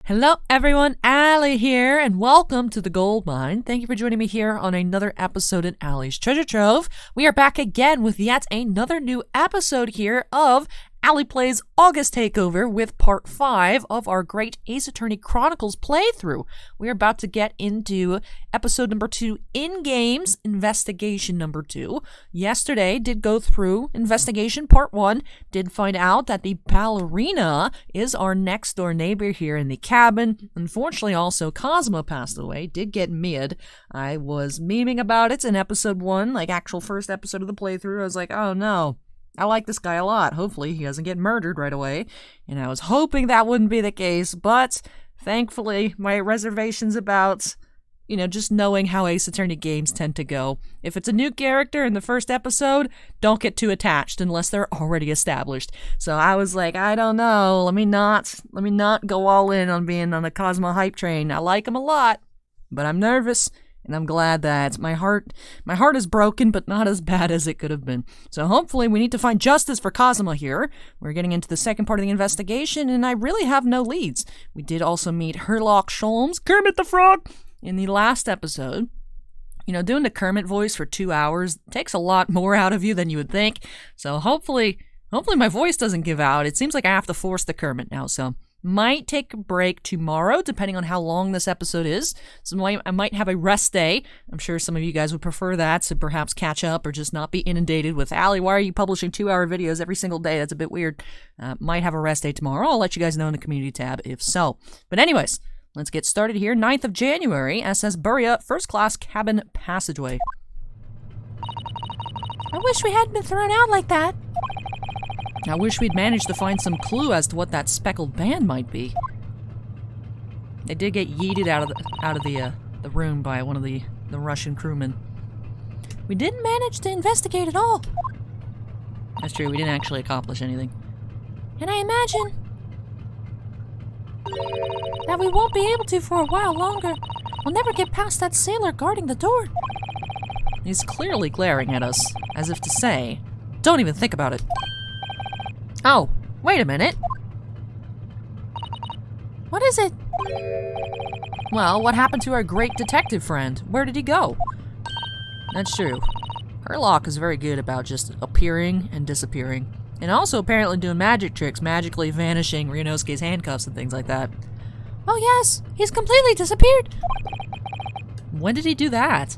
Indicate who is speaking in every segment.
Speaker 1: Hello everyone, Allie here, and welcome to the Gold Mine. Thank you for joining me here on another episode in Allie's Treasure Trove. We are back again with yet another new episode here of Allie Plays August Takeover with part 5 of our great Ace Attorney Chronicles playthrough. We are about to get into episode number 2, In-Games, Investigation number 2. Yesterday did go through investigation part 1, did find out that the ballerina is our next door neighbor here in the cabin. Unfortunately also Cosmo passed away, did get mid. I was memeing about it in episode 1, like actual first episode of the playthrough. I was like, oh no. I like this guy a lot. Hopefully he doesn't get murdered right away. And I was hoping that wouldn't be the case, but thankfully my reservations about, just knowing how Ace Attorney games tend to go. If it's a new character in the first episode, don't get too attached unless they're already established. So I was like, I don't know. Let me not go all in on being on the Cosmo hype train. I like him a lot, but I'm nervous. And I'm glad that my heart is broken, but not as bad as it could have been. So hopefully we need to find justice for Cosmo here. We're getting into the second part of the investigation, and I really have no leads. We did also meet Herlock Sholmes, Kermit the Frog, in the last episode. Doing the Kermit voice for 2 hours takes a lot more out of you than you would think. So hopefully my voice doesn't give out. It seems like I have to force the Kermit now, so might take a break tomorrow, depending on how long this episode is. So I might have a rest day. I'm sure some of you guys would prefer that, to perhaps catch up or just not be inundated with, Allie, why are you publishing 2-hour videos every single day? That's a bit weird. Might have a rest day tomorrow. I'll let you guys know in the community tab if so. But anyways, let's get started here. 9th of January, SS Buria, first class cabin passageway.
Speaker 2: I wish we hadn't been thrown out like that.
Speaker 1: I wish we'd managed to find some clue as to what that speckled band might be. They did get yeeted out of the room by one of the Russian crewmen.
Speaker 2: We didn't manage to investigate at all.
Speaker 1: That's true, we didn't actually accomplish anything.
Speaker 2: And I imagine that we won't be able to for a while longer. We'll never get past that sailor guarding the door.
Speaker 1: He's clearly glaring at us, as if to say, don't even think about it. Oh, wait a minute.
Speaker 2: What is it?
Speaker 1: Well, what happened to our great detective friend? Where did he go? That's true. Herlock is very good about just appearing and disappearing. And also apparently doing magic tricks, magically vanishing Ryunosuke's handcuffs and things like that.
Speaker 2: Oh yes, he's completely disappeared.
Speaker 1: When did he do that?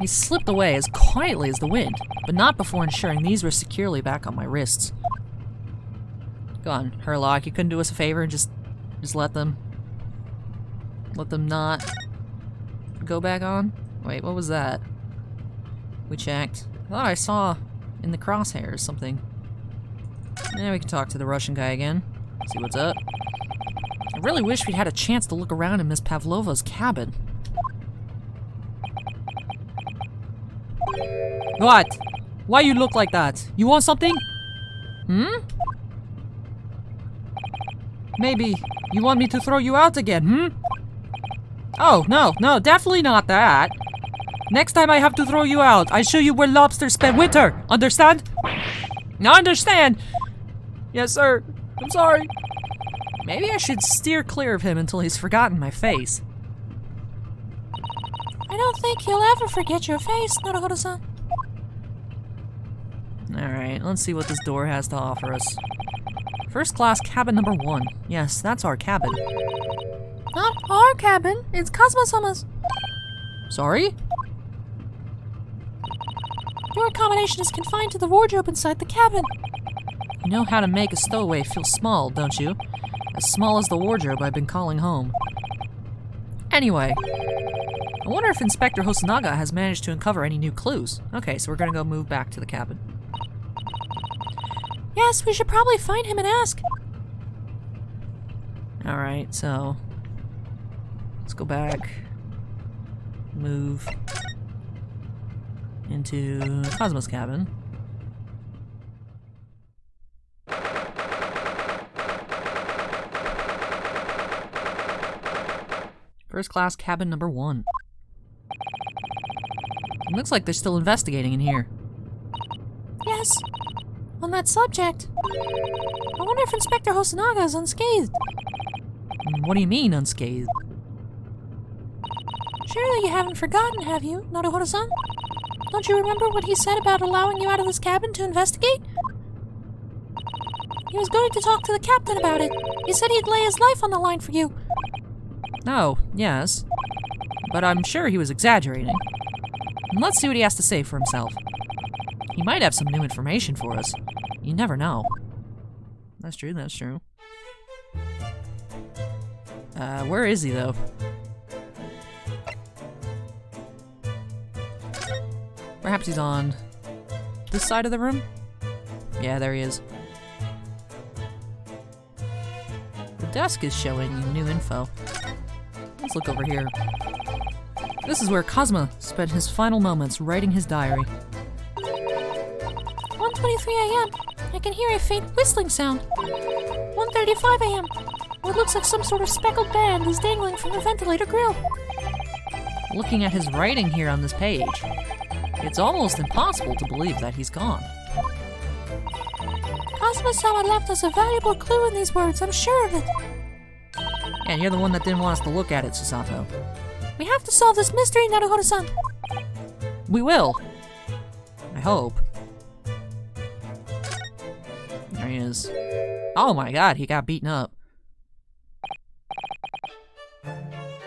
Speaker 1: He slipped away as quietly as the wind, but not before ensuring these were securely back on my wrists. Go on, Herlock, you couldn't do us a favor and just let them not go back on? Wait, what was that? We checked. I thought I saw in the crosshairs something. Now we can talk to the Russian guy again, see what's up. I really wish we'd had a chance to look around in Miss Pavlova's cabin. What? Why you look like that? You want something? Maybe you want me to throw you out again, Oh, no, definitely not that. Next time I have to throw you out, I show you where lobsters spend winter. Understand? I understand. Yes, sir. I'm sorry. Maybe I should steer clear of him until he's forgotten my face.
Speaker 2: I don't think he'll ever forget your face, Naruhodo-san.
Speaker 1: Alright, let's see what this door has to offer us. First class cabin number 1. Yes, that's our cabin.
Speaker 2: Not our cabin, it's Cosmo-sama's.
Speaker 1: Sorry?
Speaker 2: Your accommodation is confined to the wardrobe inside the cabin.
Speaker 1: You know how to make a stowaway feel small, don't you? As small as the wardrobe I've been calling home. Anyway, I wonder if Inspector Hosonaga has managed to uncover any new clues. Okay, so we're gonna go move back to the cabin.
Speaker 2: Yes, we should probably find him and ask.
Speaker 1: Alright, so let's go back. Move into Cosmo's cabin. First class cabin number 1. It looks like they're still investigating in here.
Speaker 2: Yes. On that subject, I wonder if Inspector Hosonaga is unscathed.
Speaker 1: What do you mean, unscathed?
Speaker 2: Surely you haven't forgotten, have you, Naruhodo-san? Don't you remember what he said about allowing you out of this cabin to investigate? He was going to talk to the captain about it. He said he'd lay his life on the line for you.
Speaker 1: Oh, yes. But I'm sure he was exaggerating. Let's see what he has to say for himself. He might have some new information for us. You never know. That's true, that's true. Where is he, though? Perhaps he's on this side of the room? Yeah, there he is. The desk is showing new info. Let's look over here. This is where Kazuma spent his final moments writing his diary.
Speaker 2: 1:23 a.m. I can hear a faint whistling sound. 1:35 a.m. What looks like some sort of speckled band is dangling from the ventilator grill.
Speaker 1: Looking at his writing here on this page, it's almost impossible to believe that he's gone.
Speaker 2: Kazuma-sama left us a valuable clue in these words, I'm sure of it.
Speaker 1: And you're the one that didn't want us to look at it, Susato.
Speaker 2: We have to solve this mystery, Naruhodo-san.
Speaker 1: We will. I hope. There he is. Oh my god, he got beaten up.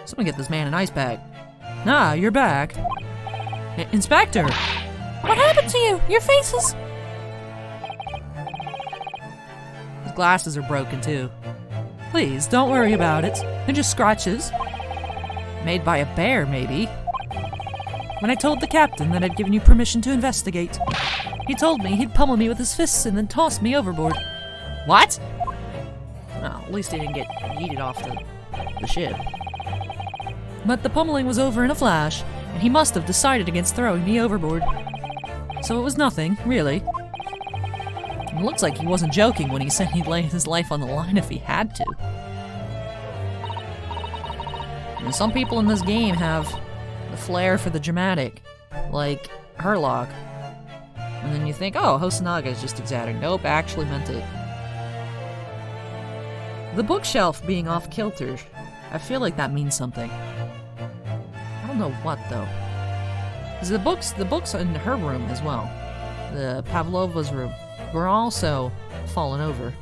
Speaker 1: Someone get this man an ice pack. Ah, you're back. Inspector!
Speaker 2: What happened to you? Your face is...
Speaker 1: His glasses are broken too. Please, don't worry about it. They're just scratches. Made by a bear, maybe. When I told the captain that I'd given you permission to investigate, he told me he'd pummel me with his fists and then toss me overboard. What? Well, at least he didn't get yeeted off the ship. But the pummeling was over in a flash, and he must have decided against throwing me overboard. So it was nothing, really. It looks like he wasn't joking when he said he'd lay his life on the line if he had to. And some people in this game have the flair for the dramatic, like Herlock. And then you think, oh, Hosonaga is just exaggerating. Nope, actually meant it. The bookshelf being off kilter, I feel like that means something. I don't know what, though. Because the books in her room as well, the Pavlova's room, were also fallen over.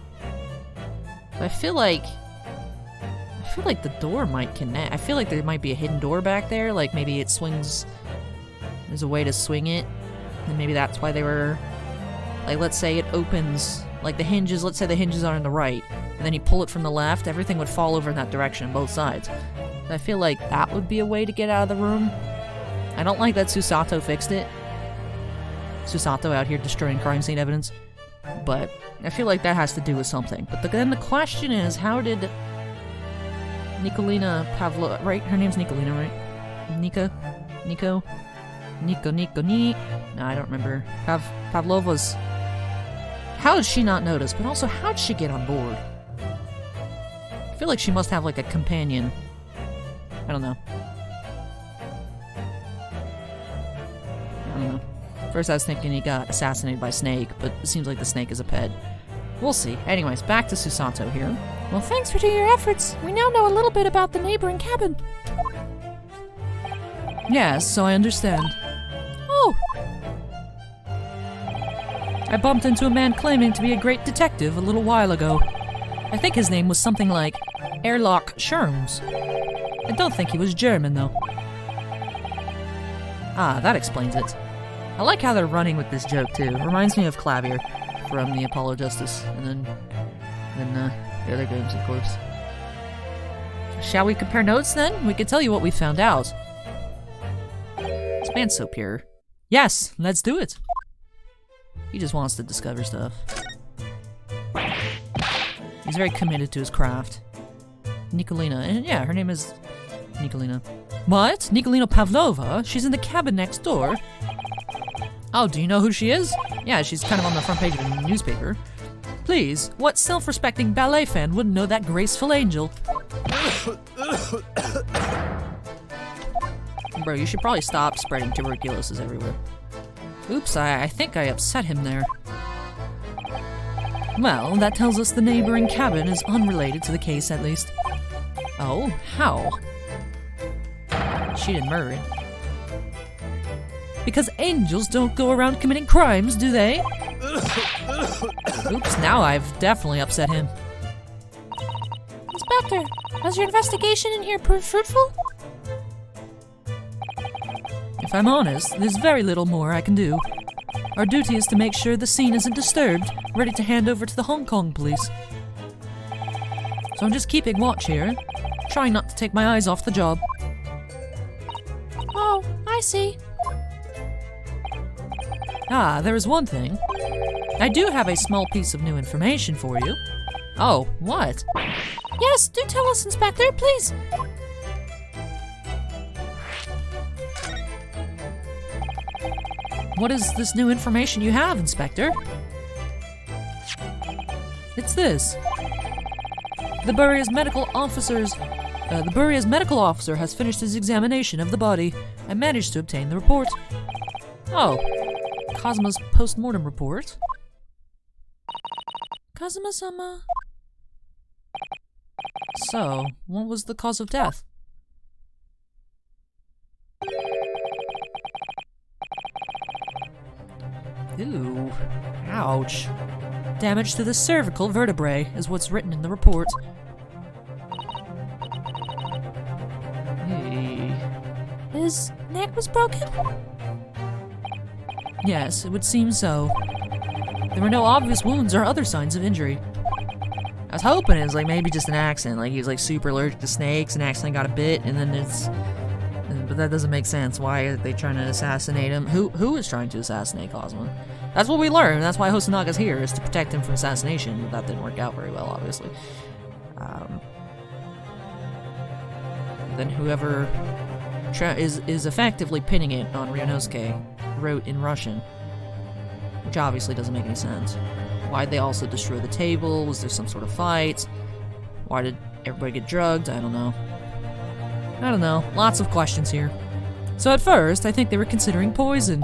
Speaker 1: So I feel like the door might connect. I feel like there might be a hidden door back there, like maybe it swings, there's a way to swing it, and maybe that's why they were, like, let's say it opens, like the hinges, let's say the hinges are on the right, and then you pull it from the left, everything would fall over in that direction on both sides. So I feel like that would be a way to get out of the room. I don't like that Susato fixed it. Susato out here destroying crime scene evidence. But I feel like that has to do with something. But then the question is, how did Nikolina Pavlova, right? Her name's Nikolina, right? Nico? No, I don't remember. Pavlova's... How did she not notice? But also, how did she get on board? I feel like she must have, like, a companion. I don't know. First I was thinking he got assassinated by Snake, but it seems like the snake is a pet. We'll see. Anyways, back to Susato here.
Speaker 2: Well, thanks for your efforts. We now know a little bit about the neighboring cabin.
Speaker 1: Yes, so I understand.
Speaker 2: Oh!
Speaker 1: I bumped into a man claiming to be a great detective a little while ago. I think his name was something like Erlock Sherms. I don't think he was German, though. Ah, that explains it. I like how they're running with this joke, too. It reminds me of Clavier from the Apollo Justice, and then the other games, of course. Shall we compare notes, then? We can tell you what we found out. This man's so pure. Yes, let's do it. He just wants to discover stuff. He's very committed to his craft. Nikolina, and yeah, her name is Nikolina. What? Nikolina Pavlova? She's in the cabin next door? Oh, do you know who she is? Yeah, she's kind of on the front page of the newspaper. Please, what self-respecting ballet fan wouldn't know that graceful angel? Bro, you should probably stop spreading tuberculosis everywhere. Oops, I think I upset him there. Well, that tells us the neighboring cabin is unrelated to the case, at least. Oh, how? She didn't murder it. Because angels don't go around committing crimes, do they? Oops, now I've definitely upset him.
Speaker 2: Inspector, has your investigation in here proved fruitful?
Speaker 1: If I'm honest, there's very little more I can do. Our duty is to make sure the scene isn't disturbed, ready to hand over to the Hong Kong police. So I'm just keeping watch here, trying not to take my eyes off the job.
Speaker 2: Oh, I see.
Speaker 1: Ah, there is one thing. I do have a small piece of new information for you. Oh, what?
Speaker 2: Yes, do tell us, Inspector, please.
Speaker 1: What is this new information you have, Inspector? It's this. The Burria's medical officer has finished his examination of the body and managed to obtain the report. Oh, Kazuma's post-mortem report?
Speaker 2: Kazuma-sama.
Speaker 1: So, what was the cause of death? Ooh, ouch. Damage to the cervical vertebrae is what's written in the report. Hey.
Speaker 2: His neck was broken?
Speaker 1: Yes, it would seem so. There were no obvious wounds or other signs of injury. I was hoping it was like maybe just an accident, like he was like super allergic to snakes and accidentally got a bit, and then but that doesn't make sense. Why are they trying to assassinate him? Who is trying to assassinate Cosmo? That's what we learned. That's why Hosanaga's here, is to protect him from assassination. That didn't work out very well, obviously. Then whoever is effectively pinning it on Ryunosuke wrote in Russian, which obviously doesn't make any sense. Why'd they also destroy the table? Was there some sort of fight? Why did everybody get drugged? I don't know. Lots of questions here. So at first, I think they were considering poison.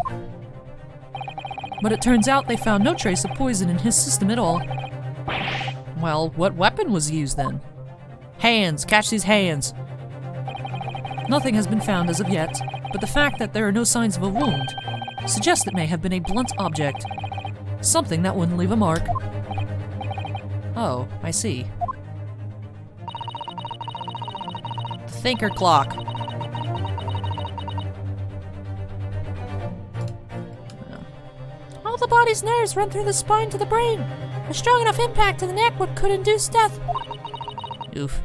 Speaker 1: But it turns out they found no trace of poison in his system at all. Well, what weapon was used then? Hands! Catch these hands! Nothing has been found as of yet, but the fact that there are no signs of a wound suggests it may have been a blunt object. Something that wouldn't leave a mark. Oh, I see. The thinker clock.
Speaker 2: All the body's nerves run through the spine to the brain. A strong enough impact to the neck could induce death.
Speaker 1: Oof.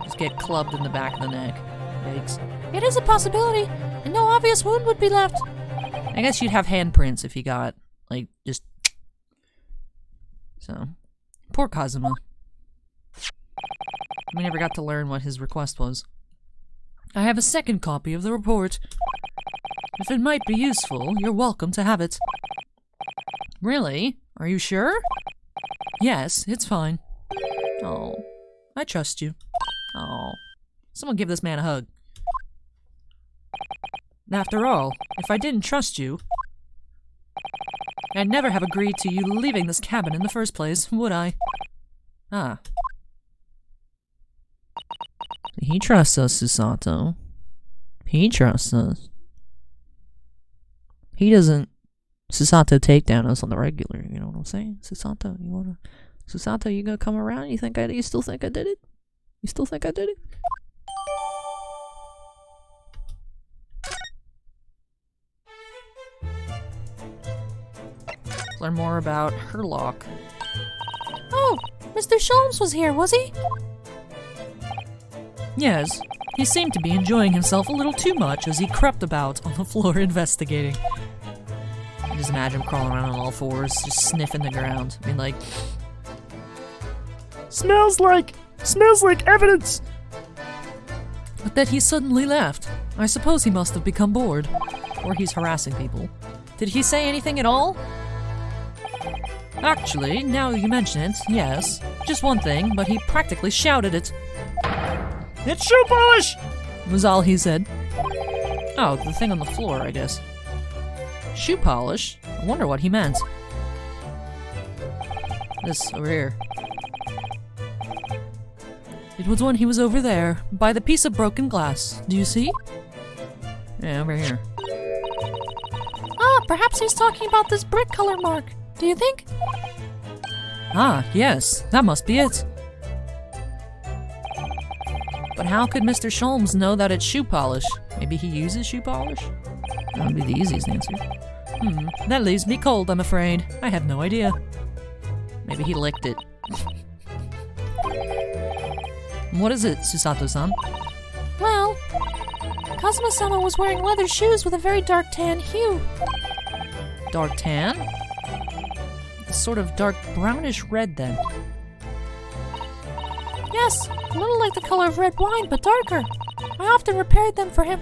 Speaker 1: Just get clubbed in the back of the neck. Yikes.
Speaker 2: It is a possibility, and no obvious wound would be left.
Speaker 1: I guess you'd have handprints if you got, like, just... So, poor Kazuma. We never got to learn what his request was. I have a second copy of the report. If it might be useful, you're welcome to have it. Really? Are you sure? Yes, it's fine. Oh, I trust you. Oh, someone give this man a hug. After all, if I didn't trust you, I'd never have agreed to you leaving this cabin in the first place, would I? Ah. He trusts us, Susato. He trusts us. He doesn't Susato take down us on the regular, you know what I'm saying? Susato, you gonna come around? You still think I did it? You still think I did it? Learn more about Herlock.
Speaker 2: Oh, Mr. Sholmes was here, was he?
Speaker 1: Yes, he seemed to be enjoying himself a little too much as he crept about on the floor investigating. I just imagine him crawling around on all fours, just sniffing the ground. I mean, like... Smells like evidence! But then he suddenly left. I suppose he must have become bored. Or he's harassing people. Did he say anything at all? Actually, now you mention it, yes. Just one thing, but he practically shouted it. It's shoe polish! Was all he said. Oh, the thing on the floor, I guess. Shoe polish? I wonder what he meant. This, over here. It was when he was over there, by the piece of broken glass. Do you see? Yeah, over here.
Speaker 2: Ah, perhaps he's talking about this brick color mark. Do you think?
Speaker 1: Ah, yes, that must be it. But how could Mr. Sholmes know that it's shoe polish? Maybe he uses shoe polish? That would be the easiest answer. That leaves me cold, I'm afraid. I have no idea. Maybe he licked it. What is it, Susato-san?
Speaker 2: Well, Kazuma-sama was wearing leather shoes with a very dark tan hue.
Speaker 1: Dark tan? A sort of dark brownish red, then.
Speaker 2: Yes, a little like the color of red wine, but darker. I often repaired them for him.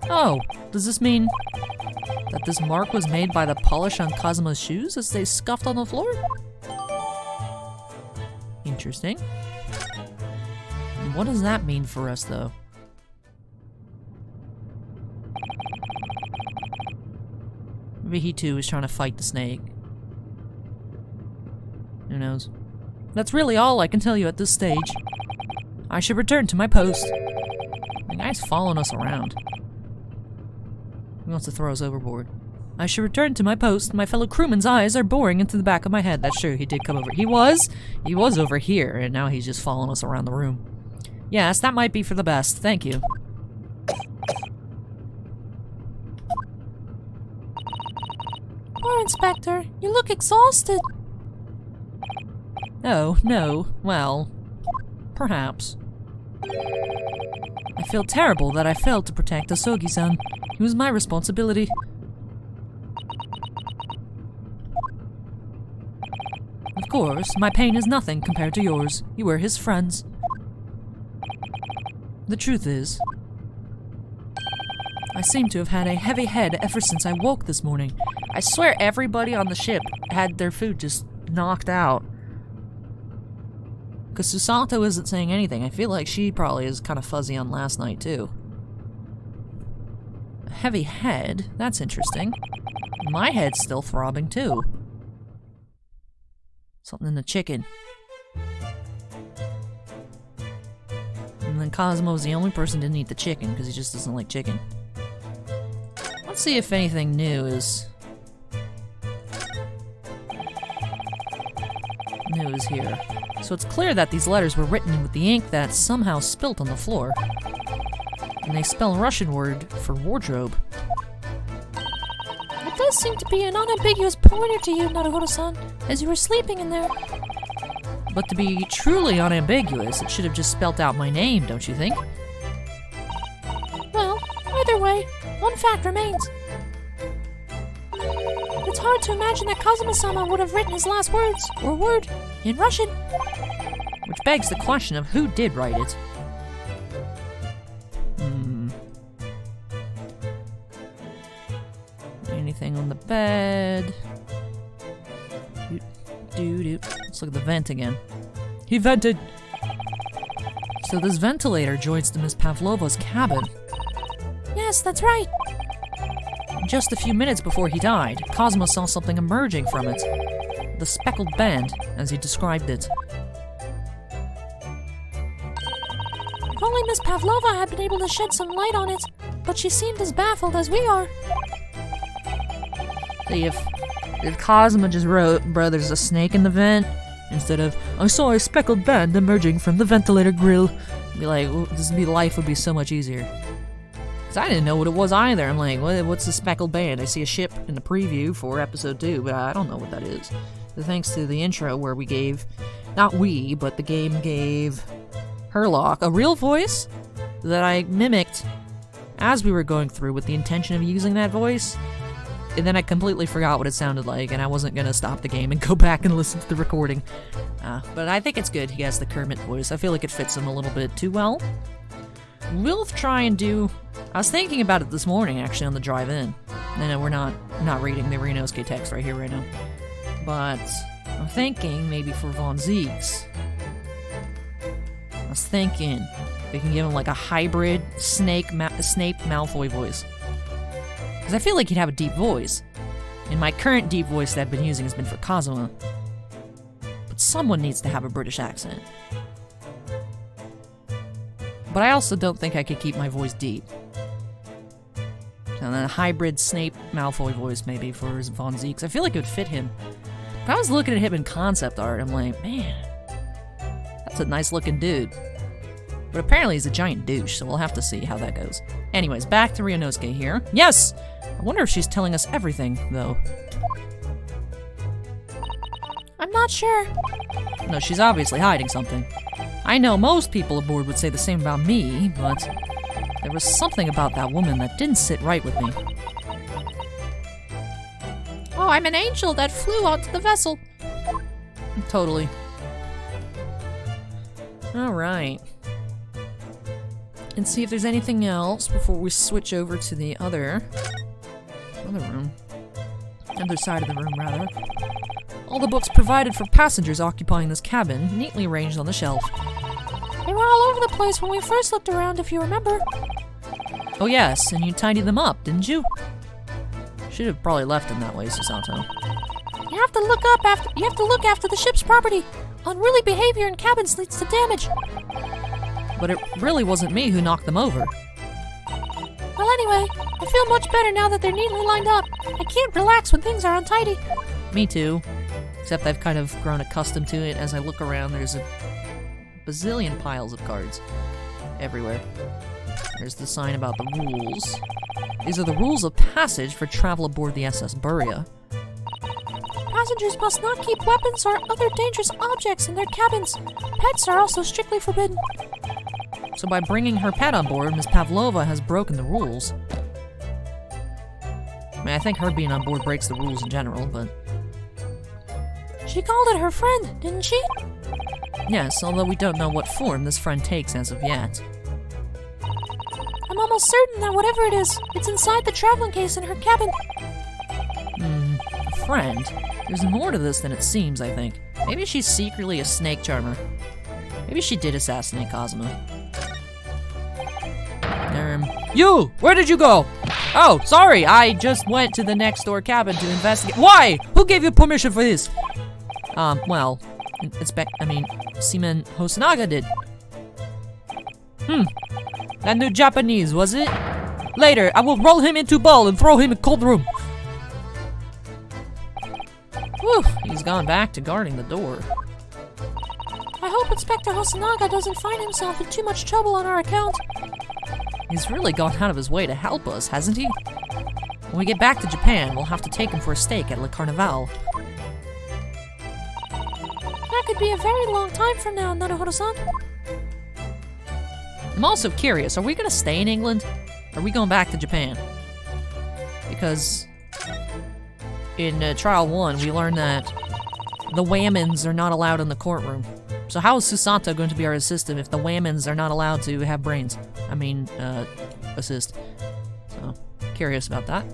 Speaker 1: Oh, does this mean that this mark was made by the polish on Kazuma's shoes as they scuffed on the floor? Interesting. What does that mean for us, though? Maybe he too is trying to fight the snake. Who knows? That's really all I can tell you at this stage. I should return to my post. The guy's following us around. He wants to throw us overboard. I should return to my post. My fellow crewman's eyes are boring into the back of my head. That's true, he did come over. He was over here, and now he's just following us around the room. Yes, that might be for the best. Thank you.
Speaker 2: Poor Inspector, you look exhausted.
Speaker 1: Oh, no. Well, perhaps. I feel terrible that I failed to protect Asogi-san. It was my responsibility. Of course, my pain is nothing compared to yours. You were his friends. The truth is, I seem to have had a heavy head ever since I woke this morning. I swear everybody on the ship had their food just knocked out. Because Susato isn't saying anything. I feel like she probably is kind of fuzzy on last night, too. A heavy head? That's interesting. My head's still throbbing, too. Something in the chicken. And then Cosmo was the only person who didn't eat the chicken, because he just doesn't like chicken. Let's see if anything new is here. So it's clear that these letters were written with the ink that somehow spilt on the floor. And they spell a Russian word for wardrobe.
Speaker 2: It does seem to be an unambiguous pointer to you, Naruhodo-san, as you were sleeping in there.
Speaker 1: But to be truly unambiguous, it should have just spelt out my name, don't you think?
Speaker 2: Well, either way, one fact remains. It's hard to imagine that Kazuma-sama would have written his last words, or word, in Russian.
Speaker 1: Which begs the question of who did write it. Anything on the bed? Let's look at the vent again. He vented! So this ventilator joins to Miss Pavlova's cabin.
Speaker 2: Yes, that's right.
Speaker 1: Just a few minutes before he died, Cosmo saw something emerging from it. The speckled band, as he described it.
Speaker 2: If only Miss Pavlova had been able to shed some light on it, but she seemed as baffled as we are.
Speaker 1: See, if Cosmo just wrote, "Bro, there's a snake in the vent," instead of, "I saw a speckled band emerging from the ventilator grill," be like, life would be so much easier. Because I didn't know what it was either. I'm like, what's the speckled band? I see a ship in the preview for episode 2, but I don't know what that is. So thanks to the intro where we gave, not we, but the game gave Herlock a real voice that I mimicked as we were going through with the intention of using that voice. And then I completely forgot what it sounded like, and I wasn't going to stop the game and go back and listen to the recording. But I think it's good he has the Kermit voice. I feel like it fits him a little bit too well. We'll try and do... I was thinking about it this morning, actually, on the drive in. And we're not reading the Renosuke text right here, right now. But I'm thinking maybe for Von Zeeks. I was thinking we can give him like a hybrid Snape Malfoy voice. Because I feel like he'd have a deep voice. And my current deep voice that I've been using has been for Kazuma. someone needs to have a British accent. But I also don't think I could keep my voice deep. And then a hybrid Snape Malfoy voice maybe for Von Zieks. I feel like it would fit him. But I was looking at him in concept art, I'm like, man, that's a nice looking dude. But apparently he's a giant douche, so we'll have to see how that goes. Anyways, back to Ryunosuke here. Yes! I wonder if she's telling us everything, though.
Speaker 2: I'm not sure.
Speaker 1: No, she's obviously hiding something. I know most people aboard would say the same about me, but there was something about that woman that didn't sit right with me.
Speaker 2: Oh, I'm an angel that flew onto the vessel.
Speaker 1: Totally. Alright. And see if there's anything else before we switch over to the other room. Other side of the room, rather. All the books provided for passengers occupying this cabin, neatly arranged on the shelf.
Speaker 2: They were all over the place when we first looked around, if you remember.
Speaker 1: Oh yes, and you tidied them up, didn't you? Should have probably left them that way, Susato.
Speaker 2: You have to look after the ship's property. Unruly behavior in cabins leads to damage.
Speaker 1: But it really wasn't me who knocked them over.
Speaker 2: Well, anyway, I feel much better now that they're neatly lined up. I can't relax when things are untidy.
Speaker 1: Me too. Except I've kind of grown accustomed to it. As I look around, there's a bazillion piles of cards everywhere. There's the sign about the rules. These are the rules of passage for travel aboard the SS Buria.
Speaker 2: Passengers must not keep weapons or other dangerous objects in their cabins. Pets are also strictly forbidden.
Speaker 1: So by bringing her pet on board, Miss Pavlova has broken the rules. I mean, I think her being on board breaks the rules in general, but...
Speaker 2: She called it her friend, didn't she?
Speaker 1: Yes, although we don't know what form this friend takes as of yet.
Speaker 2: I'm almost certain that whatever it is, it's inside the traveling case in her cabin.
Speaker 1: A friend? There's more to this than it seems, I think. Maybe she's secretly a snake charmer. Maybe she did assassinate Cosmo. You! Where did you go? Oh, sorry, I just went to the next door cabin to investigate. Why? Who gave you permission for this? Well, Seaman Hosonaga did. That new Japanese, was it? Later, I will roll him into ball and throw him in cold room. Whew, he's gone back to guarding the door.
Speaker 2: I hope Inspector Hosonaga doesn't find himself in too much trouble on our account.
Speaker 1: He's really gone out of his way to help us, hasn't he? When we get back to Japan, we'll have to take him for a steak at Le Carnaval.
Speaker 2: That could be a very long time from now, Naruhodo-san.
Speaker 1: I'm also curious, are we gonna stay in England? Or are we going back to Japan? Because in Trial 1, we learned that the Whammons are not allowed in the courtroom. So how is Susato going to be our assistant if the Whammons are not allowed to have brains? Assist. So, curious about that.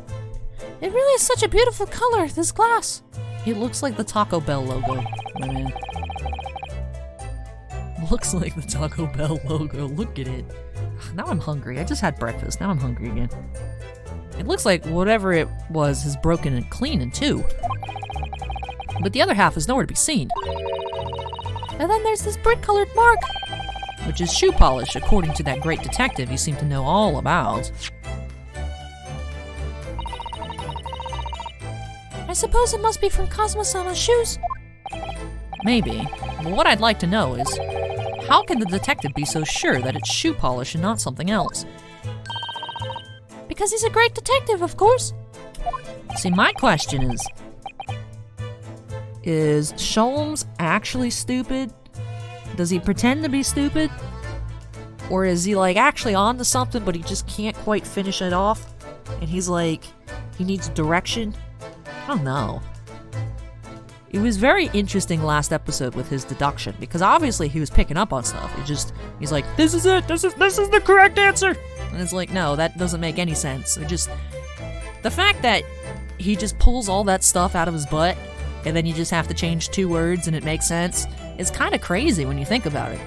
Speaker 2: It really is such a beautiful color, this glass.
Speaker 1: It looks like the Taco Bell logo, my man. Looks like the Taco Bell logo, look at it. Now I'm hungry, I just had breakfast, now I'm hungry again. It looks like whatever it was is broken and clean in two. But the other half is nowhere to be seen.
Speaker 2: And then there's this brick-colored mark.
Speaker 1: Which is shoe polish, according to that great detective you seem to know all about.
Speaker 2: I suppose it must be from Cosmo-sama's shoes.
Speaker 1: Maybe. But what I'd like to know is, how can the detective be so sure that it's shoe polish and not something else?
Speaker 2: Because he's a great detective, of course.
Speaker 1: See, my question is Sholmes actually stupid? Does he pretend to be stupid? Or is he, like, actually on to something, but he just can't quite finish it off? And he's like, he needs direction? I don't know. It was very interesting last episode with his deduction, because obviously he was picking up on stuff. He's like, this is it, this is the correct answer! And it's like, no, that doesn't make any sense. The fact that he just pulls all that stuff out of his butt, and then you just have to change 2 words and it makes sense, is kind of crazy when you think about it.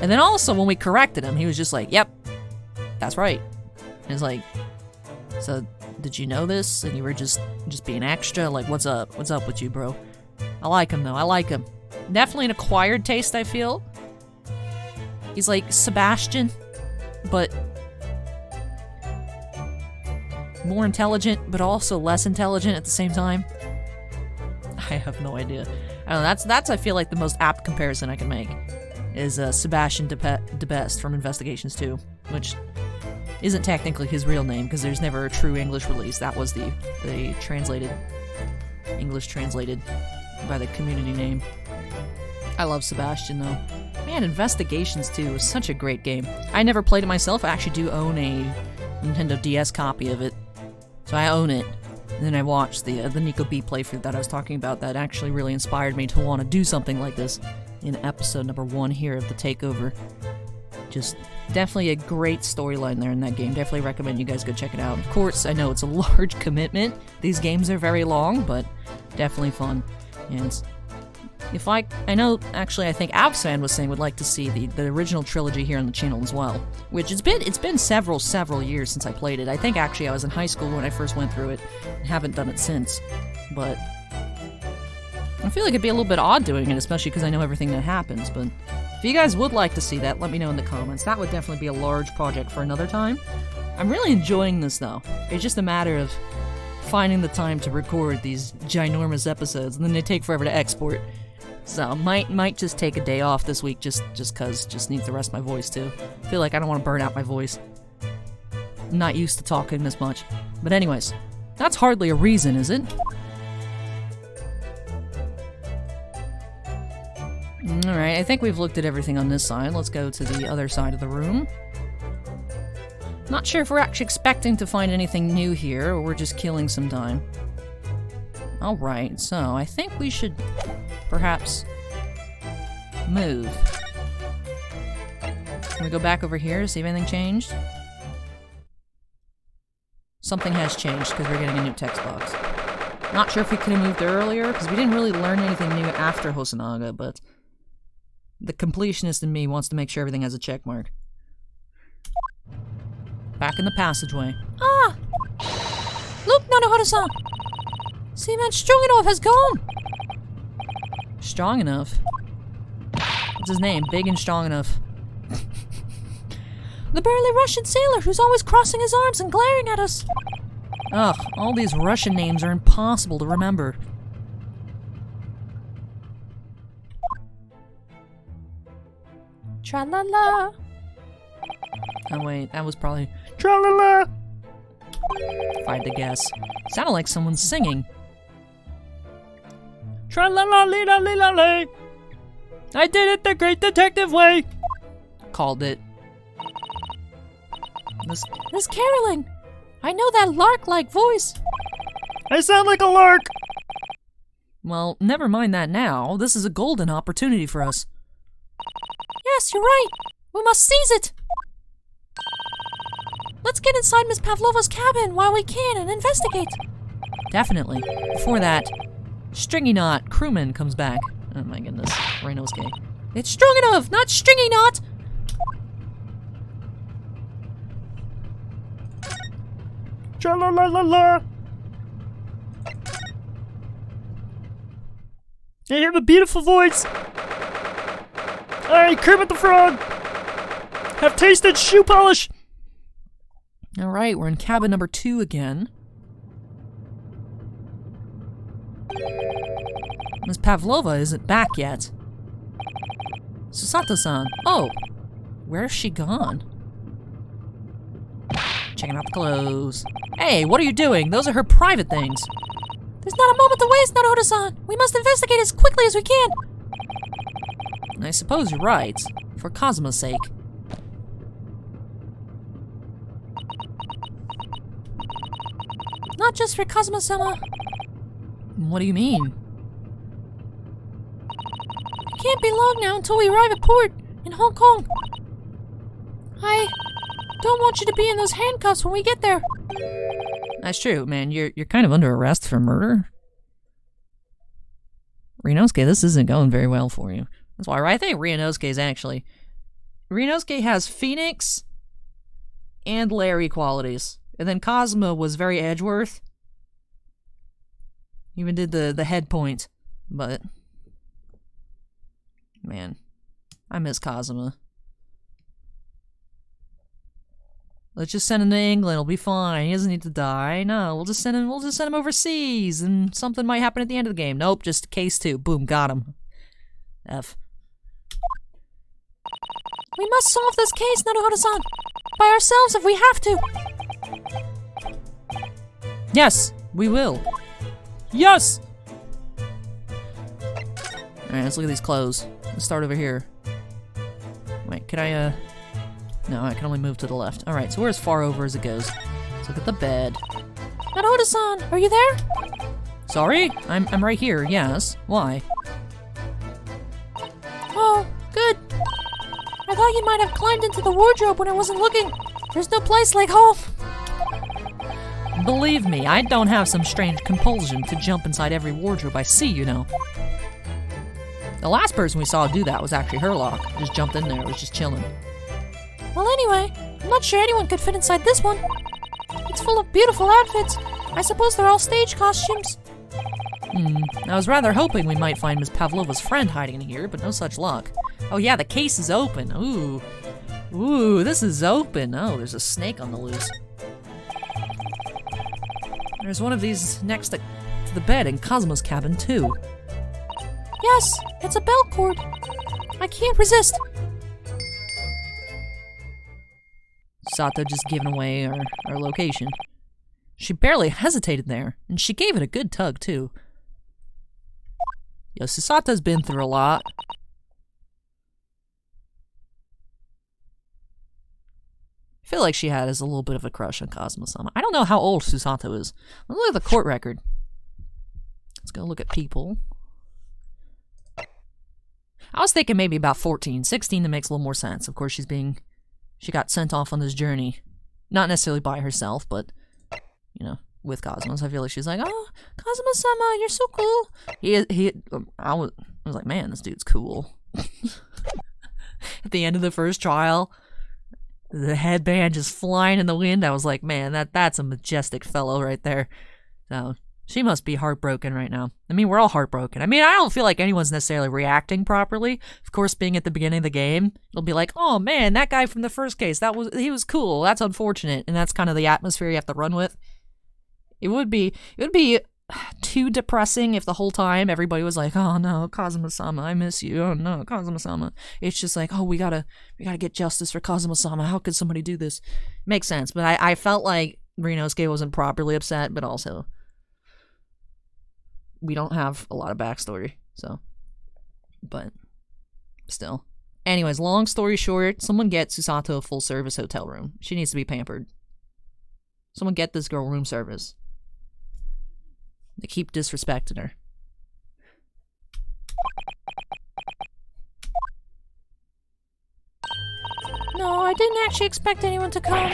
Speaker 1: And then also when we corrected him, he was just like, yep, that's right. And it's like, so Did you know this and you were just being extra? Like, what's up? What's up with you, bro? I like him, though. I like him. Definitely an acquired taste, I feel. He's like Sebastian, but more intelligent, but also less intelligent at the same time. I have no idea. I don't know, that's I feel like the most apt comparison I can make is Sebastian de Best from Investigations 2, which isn't technically his real name because there's never a true English release. That was the English translated by the community name. I love Sebastian though. Man, Investigations 2 was such a great game. I never played it myself. I actually do own a Nintendo DS copy of it, so I own it. And then I watched the Nico B playthrough that I was talking about that actually really inspired me to want to do something like this in episode number 1 here of the Takeover. Just definitely a great storyline there in that game. Definitely recommend you guys go check it out. Of course, I know it's a large commitment. These games are very long, but definitely fun. And if I know, actually, I think Absfan was saying would like to see the original trilogy here on the channel as well. Which it's been several years since I played it. I think actually I was in high school when I first went through it, and haven't done it since. But I feel like it'd be a little bit odd doing it, especially because I know everything that happens. But if you guys would like to see that, let me know in the comments. That would definitely be a large project for another time. I'm really enjoying this though. It's just a matter of finding the time to record these ginormous episodes, and then they take forever to export. So might just take a day off this week just cause just need to rest my voice too. I feel like I don't want to burn out my voice. I'm not used to talking this much. But anyways, that's hardly a reason, is it? Alright, I think we've looked at everything on this side. Let's go to the other side of the room. Not sure if we're actually expecting to find anything new here, or we're just killing some time. Alright, so I think we should perhaps move. Can we go back over here to see if anything changed? Something has changed because we're getting a new text box. Not sure if we could have moved earlier, because we didn't really learn anything new after Hosonaga, but the completionist in me wants to make sure everything has a check mark. Back in the passageway.
Speaker 2: Ah! Look, Nanohara-san! Seaman Stroganoff has gone!
Speaker 1: Strong enough? What's his name? Big and strong enough.
Speaker 2: The burly Russian sailor who's always crossing his arms and glaring at us.
Speaker 1: Ugh, all these Russian names are impossible to remember.
Speaker 2: Tra-la-la.
Speaker 1: Oh wait, that was probably tra-la-la. If I had to guess. Sounded like someone singing. Tra-la-la-lee-la-lee-la-lee. I did it the great detective way. Called it.
Speaker 2: This caroling. I know that lark-like voice.
Speaker 1: I sound like a lark. Well, never mind that now. This is a golden opportunity for us.
Speaker 2: Yes, you're right. We must seize it. Let's get inside Miss Pavlova's cabin while we can and investigate.
Speaker 1: Definitely. Before that, Stringy Knot, crewman, comes back. Oh my goodness, Reinosuke.
Speaker 2: It's strong enough, not Stringy Knot.
Speaker 1: Tra-la-la-la-la. I have a beautiful voice. I, Kermit the Frog, have tasted shoe polish. Alright, we're in cabin number 2 again. Miss Pavlova isn't back yet. Susato-san. Oh, where's she gone? Checking out the clothes. Hey, what are you doing? Those are her private things.
Speaker 2: There's not a moment to waste, Naruto-san. We must investigate as quickly as we can.
Speaker 1: I suppose you're right, for Kazuma's sake.
Speaker 2: Not just for Kazuma-sama.
Speaker 1: What do you mean?
Speaker 2: It can't be long now until we arrive at port in Hong Kong. I don't want you to be in those handcuffs when we get there.
Speaker 1: That's true, man. You're kind of under arrest for murder. Ryunosuke, this isn't going very well for you. That's why I think Ryunosuke's actually... Ryunosuke has Phoenix and Larry qualities. And then Cosmo was very Edgeworth. Even did the head point. But, man, I miss Cosmo. Let's just send him to England. It'll be fine. He doesn't need to die. No, we'll just send him overseas, and something might happen at the end of the game. Nope, just case 2. Boom, got him. F.
Speaker 2: We must solve this case, Naruhodo-san. By ourselves if we have to.
Speaker 1: Yes, we will. Yes! Alright, let's look at these clothes. Let's start over here. Wait, can I, No, I can only move to the left. Alright, so we're as far over as it goes. Let's look at the bed.
Speaker 2: Naruhodo-san, are you there?
Speaker 1: Sorry? I'm right here, yes. Why?
Speaker 2: Oh, good. I thought you might have climbed into the wardrobe when I wasn't looking. There's no place like home.
Speaker 1: Believe me, I don't have some strange compulsion to jump inside every wardrobe I see, you know. The last person we saw do that was actually Herlock. Just jumped in there, was just chilling.
Speaker 2: Well, anyway, I'm not sure anyone could fit inside this one. It's full of beautiful outfits. I suppose they're all stage costumes.
Speaker 1: I was rather hoping we might find Miss Pavlova's friend hiding in here, but no such luck. Oh yeah, the case is open. Ooh. Ooh, this is open. Oh, there's a snake on the loose. There's one of these next to the bed in Cosmo's cabin, too.
Speaker 2: Yes, it's a belt cord. I can't resist.
Speaker 1: Sato just giving away our location. She barely hesitated there, and she gave it a good tug, too. Yo, Susato's been through a lot. I feel like she has a little bit of a crush on Cosmo-sama. I don't know how old Susato is. Let's look at the court record. Let's go look at people. I was thinking maybe about 14. 16 that makes a little more sense. Of course, she got sent off on this journey. Not necessarily by herself, but, you know, with Cosmo. So I feel like she's like, oh, Cosmo-sama, you're so cool. I was like, man, this dude's cool. At the end of the first trial, the headband just flying in the wind. I was like, man, that's a majestic fellow right there. So she must be heartbroken right now. I mean, we're all heartbroken. I mean, I don't feel like anyone's necessarily reacting properly. Of course, being at the beginning of the game, it'll be like, oh man, that guy from the first case, he was cool. That's unfortunate, and that's kind of the atmosphere you have to run with. It would be too depressing if the whole time everybody was like, oh no, Kazuma-sama, I miss you. Oh no, Kazuma-sama. It's just like, oh, we gotta get justice for Kazuma-sama. How could somebody do this? Makes sense, but I felt like Rinosuke wasn't properly upset, but also we don't have a lot of backstory, so, but still. Anyways, long story short, someone get Susato a full service hotel room. She needs to be pampered. Someone get this girl room service. They keep disrespecting her.
Speaker 2: No, I didn't actually expect anyone to come.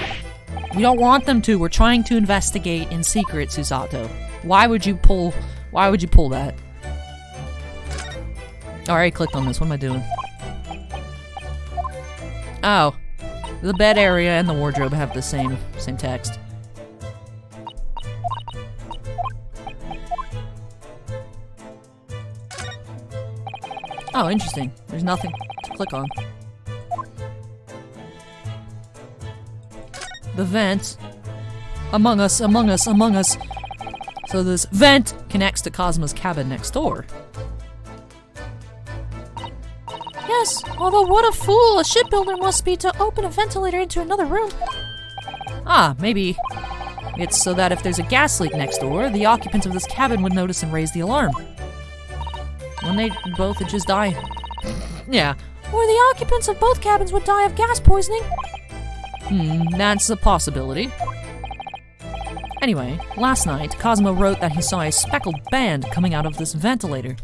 Speaker 1: We don't want them to. We're trying to investigate in secret, Susato. Why would you pull that? Oh, I already clicked on this. What am I doing? Oh. The bed area and the wardrobe have the same text. Oh, interesting. There's nothing to click on. The vent. Among us, among us, among us. So this vent connects to Cosmo's cabin next door.
Speaker 2: Yes, although what a fool a shipbuilder must be to open a ventilator into another room.
Speaker 1: Ah, maybe it's so that if there's a gas leak next door, the occupants of this cabin would notice and raise the alarm. When they both would just die. Yeah.
Speaker 2: Or the occupants of both cabins would die of gas poisoning.
Speaker 1: That's a possibility. Anyway, last night, Cosmo wrote that he saw a speckled band coming out of this ventilator.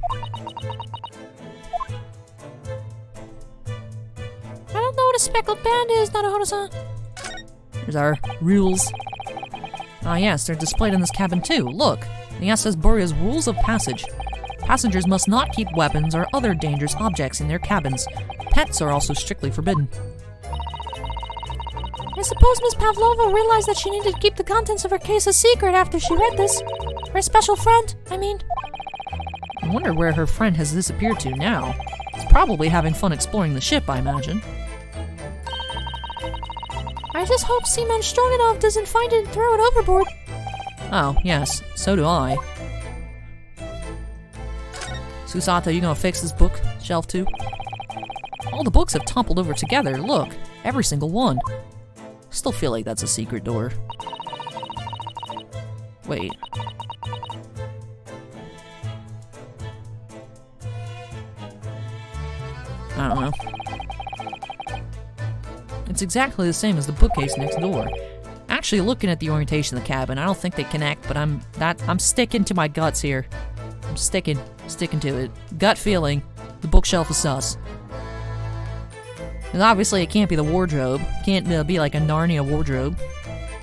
Speaker 2: I don't know what a speckled band is, Naruhodo-san.
Speaker 1: Here's our rules. Ah yes, they're displayed in this cabin too. Look, the SS Buria's rules of passage. Passengers must not keep weapons or other dangerous objects in their cabins. Pets are also strictly forbidden.
Speaker 2: I suppose Miss Pavlova realized that she needed to keep the contents of her case a secret after she read this. Her special friend, I mean.
Speaker 1: I wonder where her friend has disappeared to now. It's probably having fun exploring the ship, I imagine.
Speaker 2: I just hope Seaman Stroganov doesn't find it and throw it overboard.
Speaker 1: Oh, yes, so do I. Susato, you gonna fix this bookshelf too? All the books have toppled over together, look, every single one. Still feel like that's a secret door. Wait. I don't know. It's exactly the same as the bookcase next door. Actually, looking at the orientation of the cabin, I don't think they connect, but I'm sticking to my guts here. I'm sticking to it. Gut feeling, the bookshelf is sus. And obviously, it can't be the wardrobe. Can't be like a Narnia wardrobe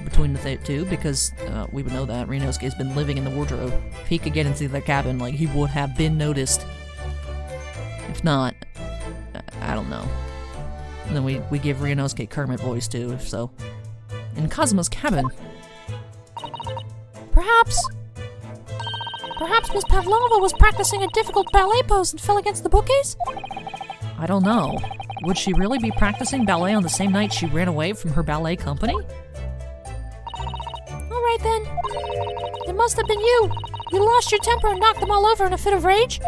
Speaker 1: between the two, because we would know that Renosuke has been living in the wardrobe. If he could get into the cabin, like, he would have been noticed. If not, I don't know. And then we give Renosuke Kermit voice too, if so. In Kazuma's cabin.
Speaker 2: Perhaps Miss Pavlova was practicing a difficult ballet pose and fell against the bookcase?
Speaker 1: I don't know. Would she really be practicing ballet on the same night she ran away from her ballet company?
Speaker 2: Alright then. It must have been you. You lost your temper and knocked them all over in a fit of rage?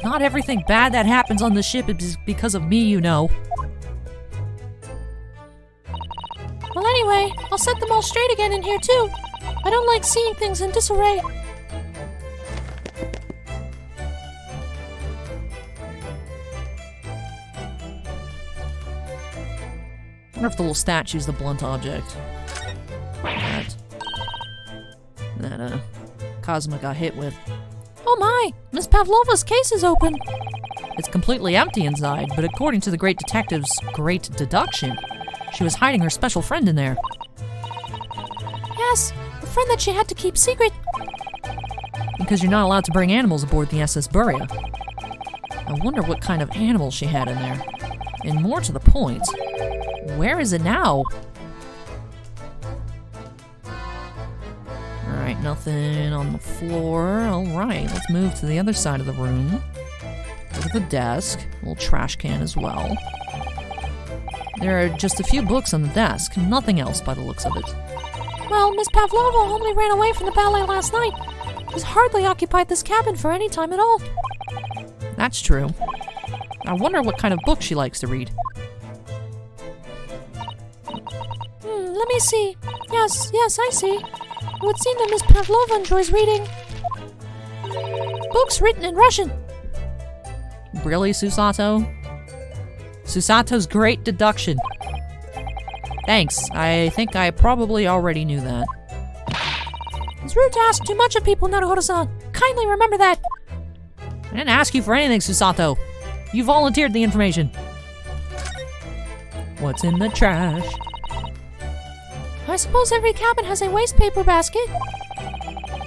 Speaker 1: Not everything bad that happens on the ship is because of me, you know.
Speaker 2: Well, anyway, I'll set them all straight again in here too. I don't like seeing things in disarray.
Speaker 1: I wonder if the little statue's the blunt object. That Kazuma got hit with.
Speaker 2: Oh my! Miss Pavlova's case is open!
Speaker 1: It's completely empty inside, but according to the great detective's great deduction, she was hiding her special friend in there.
Speaker 2: Yes, the friend that she had to keep secret.
Speaker 1: Because you're not allowed to bring animals aboard the SS Buria. I wonder what kind of animal she had in there. And more to the point, where is it now? Alright, nothing on the floor. Alright, let's move to the other side of the room. Look at the desk, a little trash can as well. There are just a few books on the desk, nothing else by the looks of it.
Speaker 2: Well, Miss Pavlova only ran away from the ballet last night. She's hardly occupied this cabin for any time at all.
Speaker 1: That's true. I wonder what kind of book she likes to read.
Speaker 2: Let me see. Yes, I see. It would seem that Miss Pavlova enjoys reading books written in Russian.
Speaker 1: Really, Susato? Susato's great deduction. Thanks. I think I probably already knew that.
Speaker 2: It's rude to ask too much of people, Naruhodo-san. Kindly remember that.
Speaker 1: I didn't ask you for anything, Susato. You volunteered the information. What's in the trash?
Speaker 2: I suppose every cabin has a waste paper basket.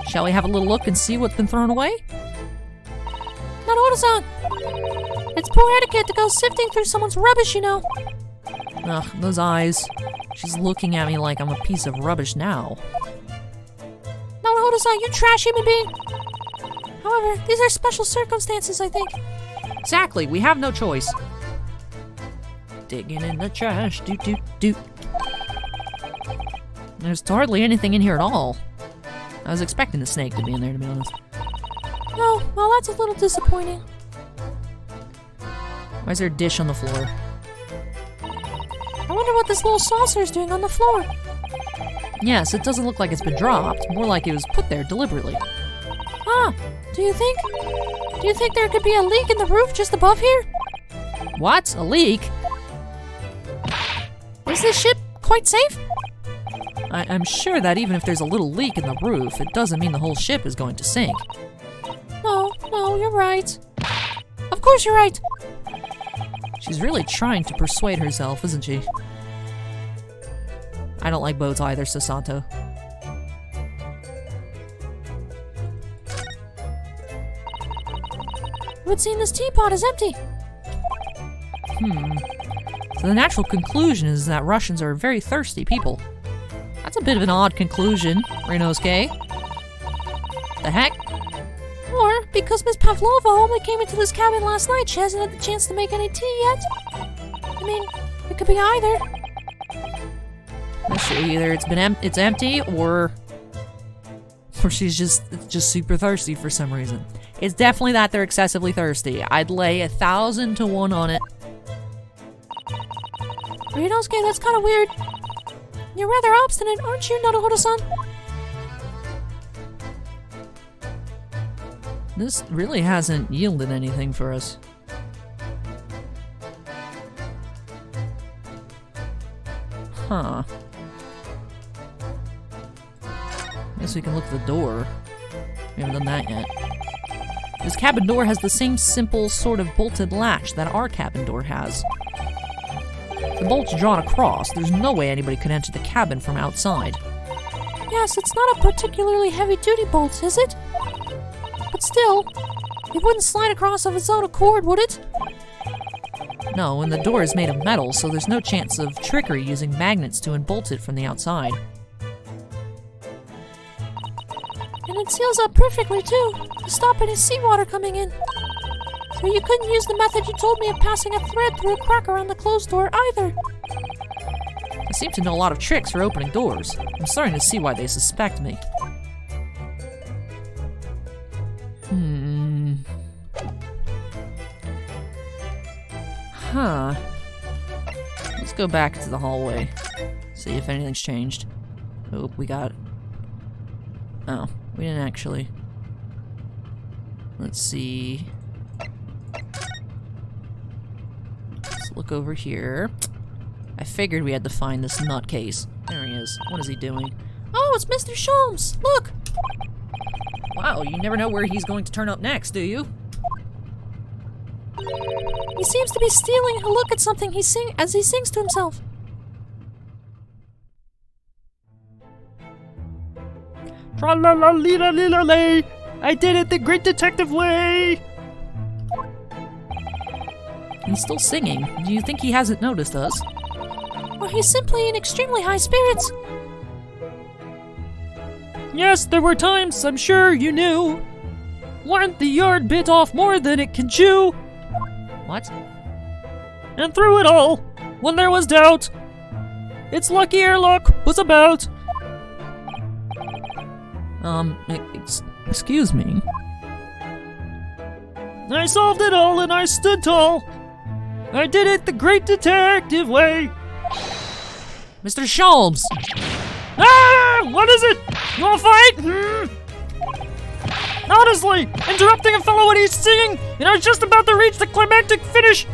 Speaker 1: Shall we have a little look and see what's been thrown away?
Speaker 2: Naruhodo-san! It's poor etiquette to go sifting through someone's rubbish, you know.
Speaker 1: Ugh, those eyes. She's looking at me like I'm a piece of rubbish now.
Speaker 2: Naruhodo-san, you trash human being! However, these are special circumstances, I think.
Speaker 1: Exactly, we have no choice. Digging in the trash, doot. There's hardly anything in here at all. I was expecting the snake to be in there, to be honest.
Speaker 2: Oh, well, that's a little disappointing.
Speaker 1: Why is there a dish on the floor?
Speaker 2: I wonder what this little saucer is doing on the floor.
Speaker 1: Yes, it doesn't look like it's been dropped. More like it was put there deliberately.
Speaker 2: Ah, do you think there could be a leak in the roof just above here?
Speaker 1: What? A leak?
Speaker 2: Is this ship quite safe?
Speaker 1: I'm sure that even if there's a little leak in the roof, it doesn't mean the whole ship is going to sink.
Speaker 2: No, you're right. Of course you're right.
Speaker 1: She's really trying to persuade herself, isn't she? I don't like boats either, Susato.
Speaker 2: It would seem this teapot is empty.
Speaker 1: Is So the natural conclusion is that Russians are very thirsty people. That's a bit of an odd conclusion, Renosuke. The heck?
Speaker 2: Or because Miss Pavlova only came into this cabin last night, she hasn't had the chance to make any tea yet. I mean, it could be either.
Speaker 1: That's true. Either it's empty, or she's just super thirsty for some reason. It's definitely that they're excessively thirsty. I'd lay 1,000 to 1 on it.
Speaker 2: Renosuke, that's kind of weird. You're rather obstinate, aren't you, Naruhodo-san?
Speaker 1: This really hasn't yielded anything for us. Huh. Guess we can look at the door. We haven't done that yet. This cabin door has the same simple sort of bolted latch that our cabin door has. The bolt's drawn across. There's no way anybody could enter the cabin from outside.
Speaker 2: Yes, it's not a particularly heavy-duty bolt, is it? But still, it wouldn't slide across of its own accord, would it?
Speaker 1: No, and the door is made of metal, so there's no chance of trickery using magnets to unbolt it from the outside.
Speaker 2: And it seals up perfectly, too, to stop any seawater coming in. So you couldn't use the method you told me of passing a thread through a crack around the closed door either.
Speaker 1: I seem to know a lot of tricks for opening doors. I'm starting to see why they suspect me. Huh. Let's go back to the hallway. See if anything's changed. Oh, we got... Oh, we didn't actually. Let's see. Let's look over here. I figured we had to find this nutcase. There he is. What is he doing?
Speaker 2: Oh, it's Mr. Sholmes! Look!
Speaker 1: Wow, you never know where he's going to turn up next, do you?
Speaker 2: He seems to be stealing a look at something as he sings to himself.
Speaker 3: Tra-la-la-lee-la-lee-la-lay! I did it the great detective way!
Speaker 1: He's still singing. Do you think he hasn't noticed us?
Speaker 2: Or he's simply in extremely high spirits.
Speaker 3: Yes, there were times, I'm sure you knew, when the yard bit off more than it can chew.
Speaker 1: What?
Speaker 3: And through it all, when there was doubt, it's lucky ere luck was about.
Speaker 1: Excuse me?
Speaker 3: I solved it all and I stood tall. I did it the great detective way.
Speaker 1: Mr. Sholmes!
Speaker 3: Ah! What is it? You wanna fight? Honestly, interrupting a fellow when he's singing, and I was just about to reach the climactic finish.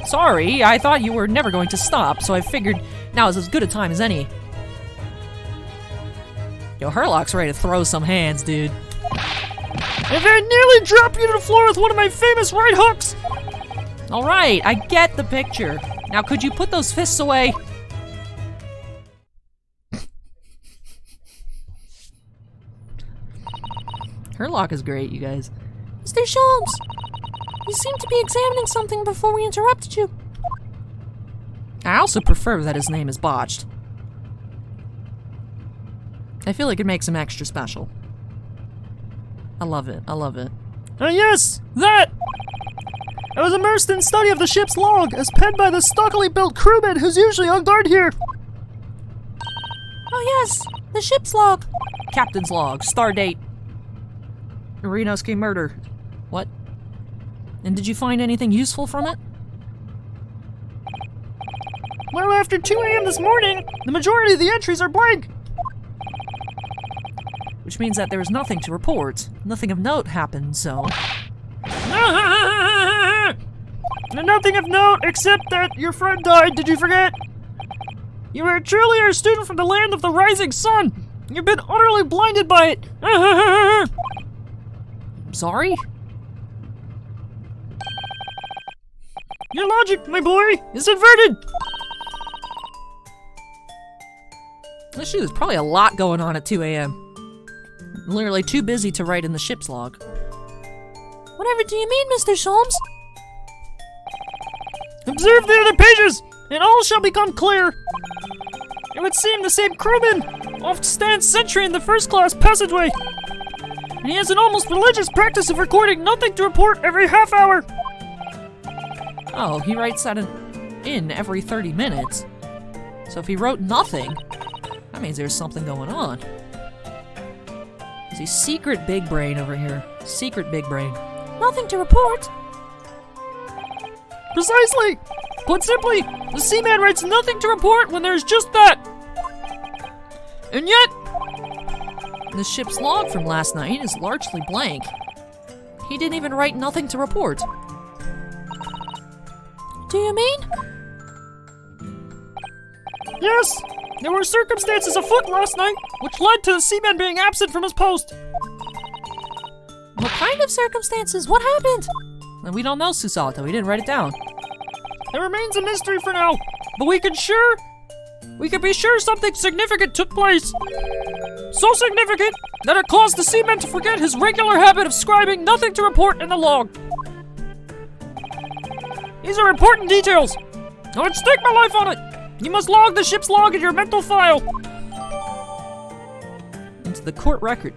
Speaker 1: Sorry, I thought you were never going to stop, so I figured now is as good a time as any. Yo, Herlock's ready to throw some hands, dude.
Speaker 3: If I nearly drop you to the floor with one of my famous right hooks.
Speaker 1: Alright, I get the picture. Now could you put those fists away? Herlock is great, you guys.
Speaker 2: Mr. Sholmes, you seem to be examining something before we interrupted you.
Speaker 1: I also prefer that his name is botched. I feel like it makes him extra special. I love it. I love it.
Speaker 3: Yes, that! I was immersed in study of the ship's log, as penned by the stockily built crewman who's usually on guard here.
Speaker 2: Oh yes, the ship's log.
Speaker 1: Captain's log, star date. Renosuke murder. What? And did you find anything useful from it?
Speaker 3: Well, after 2 a.m. this morning, the majority of the entries are blank.
Speaker 1: Which means that there was nothing to report. Nothing of note happened, so...
Speaker 3: Nothing of note except that your friend died, did you forget? You are truly a student from the land of the rising sun. You've been utterly blinded by it.
Speaker 1: Sorry?
Speaker 3: Your logic, my boy, is inverted.
Speaker 1: This shit is probably a lot going on at 2 a.m. Literally too busy to write in the ship's log.
Speaker 2: Whatever do you mean, Mr. Sholmes?
Speaker 3: Observe the other pages, and all shall become clear. It would seem the same crewman oft stands sentry in the first class passageway. And he has an almost religious practice of recording nothing to report every half hour.
Speaker 1: Oh, he writes that in every 30 minutes. So if he wrote nothing, that means there's something going on. Is he secret big brain over here? Secret big brain.
Speaker 2: Nothing to report.
Speaker 3: Precisely! Put simply, the seaman writes nothing to report when there's just that. And yet,
Speaker 1: the ship's log from last night is largely blank. He didn't even write nothing to report.
Speaker 2: Do you mean?
Speaker 3: Yes, there were circumstances afoot last night which led to the seaman being absent from his post.
Speaker 2: What kind of circumstances? What happened?
Speaker 1: And we don't know, Susato. He didn't write it down.
Speaker 3: It remains a mystery for now, but we can be sure something significant took place. So significant that it caused the seaman to forget his regular habit of scribing nothing to report in the log. These are important details. I would stake my life on it. You must log the ship's log in your mental file.
Speaker 1: Into the court record.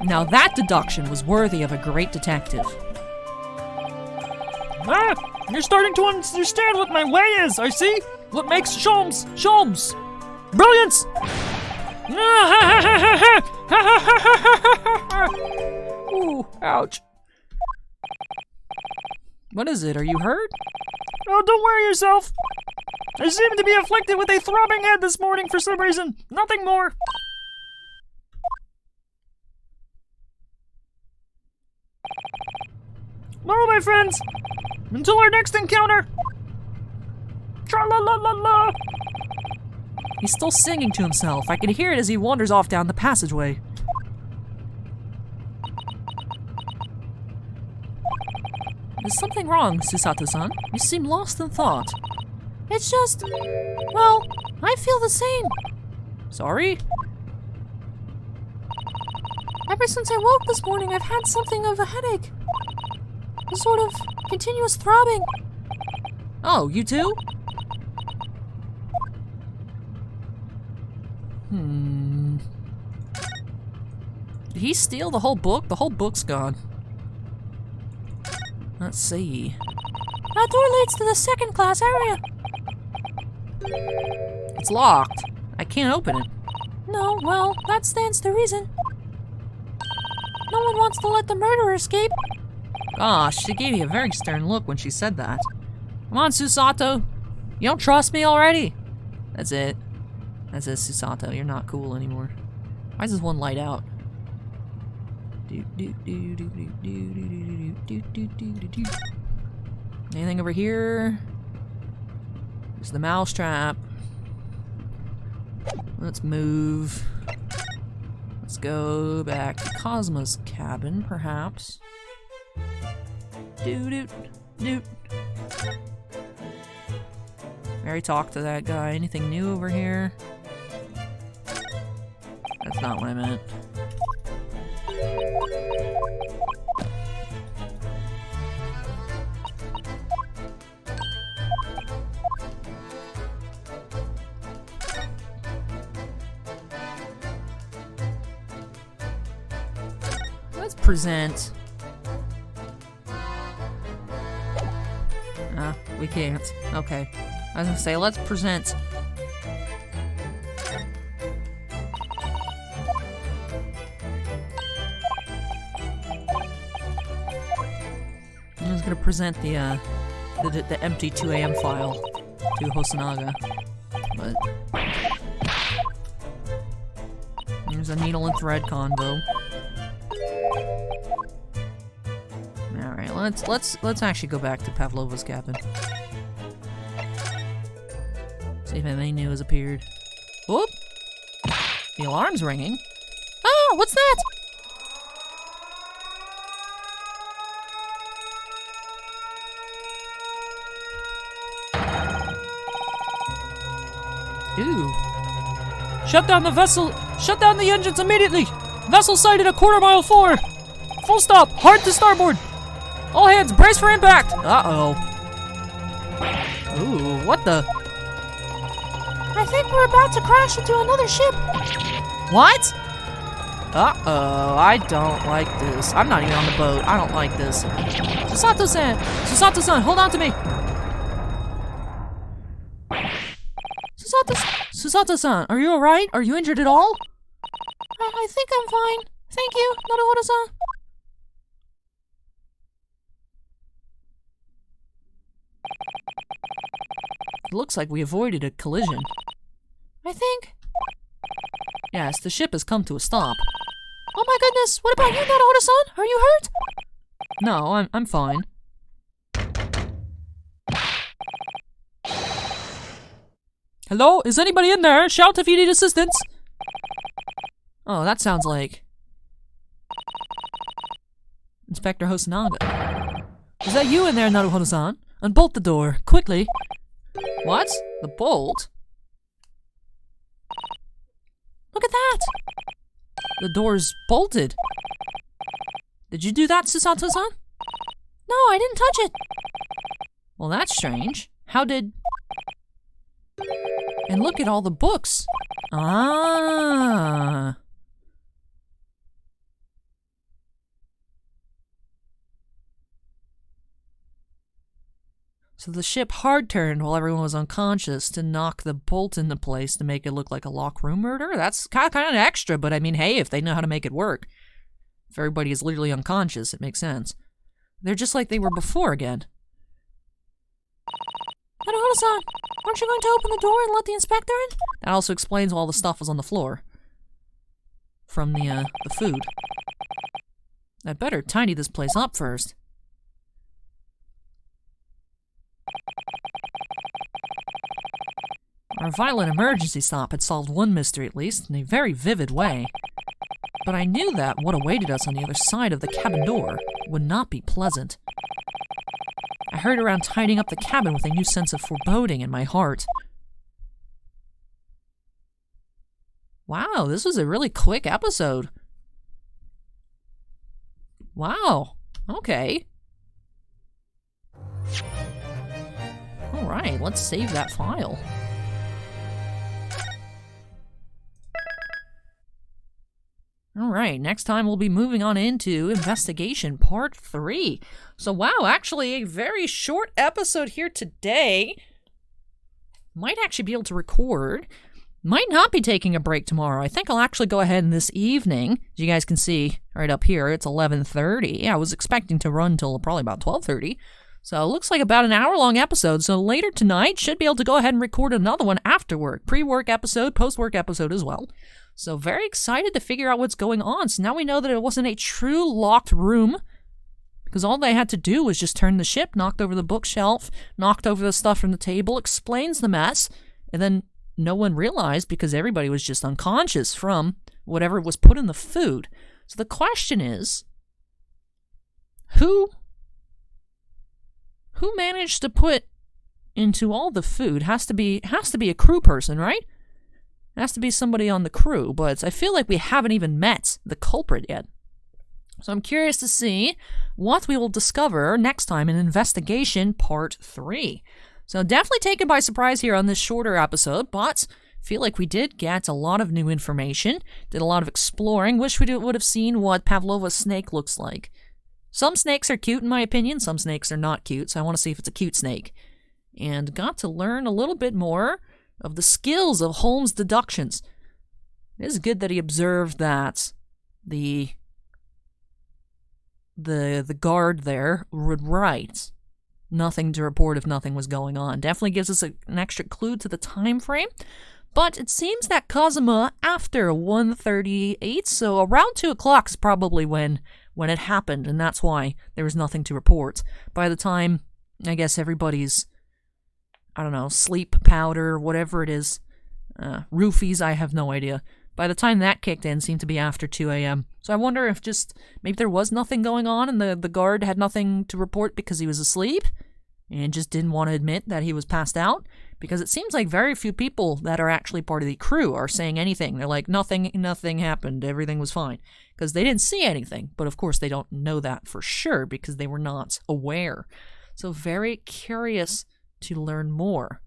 Speaker 1: Now that deduction was worthy of a great detective.
Speaker 3: Ah, you're starting to understand what my way is, I see. What makes Sholmes. Brilliance!
Speaker 1: Ooh, ouch. What is it? Are you hurt?
Speaker 3: Oh, don't worry yourself. I seem to be afflicted with a throbbing head this morning for some reason. Nothing more. Well, my friends, until our next encounter. Tra-la-la-la-la.
Speaker 1: He's still singing to himself. I can hear it as he wanders off down the passageway. Is something wrong, Susato-san? You seem lost in thought.
Speaker 2: It's just, well, I feel the same.
Speaker 1: Sorry?
Speaker 2: Ever since I woke this morning, I've had something of a headache. A sort of continuous throbbing.
Speaker 1: Oh, you too? Did he steal the whole book? The whole book's gone. Let's see.
Speaker 2: That door leads to the second class area.
Speaker 1: It's locked. I can't open it.
Speaker 2: No, well, that stands to reason. No one wants to let the murderer escape.
Speaker 1: Gosh, she gave me a very stern look when she said that. Come on, Susato. You don't trust me already? That's it. That's it, Susato. You're not cool anymore. Why is this one light out? Anything over here? There's the mousetrap. Let's move. Let's go back to Cosmo's cabin, perhaps. Doot. I already talked to that guy. Anything new over here? That's not what I meant. Let's present. We can't. Okay. I was gonna say, let's present. I was gonna present the empty 2 AM file to Hosonaga, but there's a needle and thread convo. All right, let's actually go back to Pavlova's cabin. See if anything new has appeared. Whoop! The alarm's ringing.
Speaker 2: Oh, what's that?
Speaker 1: Ooh.
Speaker 3: Shut down the vessel. Shut down the engines immediately. Vessel sighted a 1/4 mile forward. Full stop. Hard to starboard.
Speaker 1: All hands, brace for impact! Uh-oh. Ooh, what the?
Speaker 2: I think we're about to crash into another ship.
Speaker 1: What? Uh-oh, I don't like this. I'm not even on the boat. I don't like this. Susato-san, hold on to me. Susato-san, are you alright? Are you injured at all?
Speaker 2: I think I'm fine. Thank you, Naruhodo-san.
Speaker 1: It looks like we avoided a collision.
Speaker 2: I think.
Speaker 1: Yes, the ship has come to a stop.
Speaker 2: Oh my goodness, what about you, Naruhodo-san? Are you hurt?
Speaker 1: No, I'm fine. Hello? Is anybody in there? Shout if you need assistance. Oh, that sounds like Inspector Hosonaga. Is that you in there, Naruhodo-san? Unbolt the door, quickly. What? The bolt?
Speaker 2: Look at that!
Speaker 1: The door's bolted. Did you do that, Susato-san?
Speaker 2: No, I didn't touch it.
Speaker 1: Well, that's strange. How did... And look at all the books. Ah. So the ship hard turned while everyone was unconscious to knock the bolt into place to make it look like a locked room murder? That's kind of extra, but I mean, hey, if they know how to make it work. If everybody is literally unconscious, it makes sense. They're just like they were before again.
Speaker 2: Naruhodo-san, aren't you going to open the door and let the inspector in?
Speaker 1: That also explains why all the stuff was on the floor. From the food. I'd better tidy this place up first. Our violent emergency stop had solved one mystery at least, in a very vivid way. But I knew that what awaited us on the other side of the cabin door would not be pleasant. I hurried around tidying up the cabin with a new sense of foreboding in my heart. Wow, this was a really quick episode. Wow, okay. Alright, let's save that file. Alright, next time we'll be moving on into Investigation Part 3. So wow, actually a very short episode here today. Might actually be able to record. Might not be taking a break tomorrow. I think I'll actually go ahead and this evening, as you guys can see right up here, it's 11:30. I was expecting to run till probably about 12:30. So it looks like about an hour-long episode. So later tonight, should be able to go ahead and record another one after work. Pre-work episode, post-work episode as well. So very excited to figure out what's going on. So now we know that it wasn't a true locked room, because all they had to do was just turn the ship, knocked over the bookshelf, knocked over the stuff from the table, explains the mess, and then no one realized because everybody was just unconscious from whatever was put in the food. So the question is, who managed to put into all the food? Has to be a crew person, right? Has to be somebody on the crew, but I feel like we haven't even met the culprit yet. So I'm curious to see what we will discover next time in Investigation Part 3. So definitely taken by surprise here on this shorter episode, but I feel like we did get a lot of new information, did a lot of exploring. Wish we would have seen what Pavlova's snake looks like. Some snakes are cute in my opinion, some snakes are not cute, so I want to see if it's a cute snake. And got to learn a little bit more of the skills of Holmes' deductions. It is good that he observed that the guard there would write nothing to report if nothing was going on. Definitely gives us an extra clue to the time frame. But it seems that Kazuma after 1:38, so around 2 o'clock is probably when it happened, and that's why there was nothing to report. By the time, I guess, everybody's, I don't know, sleep powder, whatever it is, roofies, I have no idea. By the time that kicked in, seemed to be after 2 a.m. So I wonder if just, maybe there was nothing going on and the guard had nothing to report because he was asleep? and just didn't want to admit that he was passed out, because it seems like very few people that are actually part of the crew are saying anything. They're like, nothing happened, everything was fine, because they didn't see anything. But of course they don't know that for sure because they were not aware. So very curious to learn more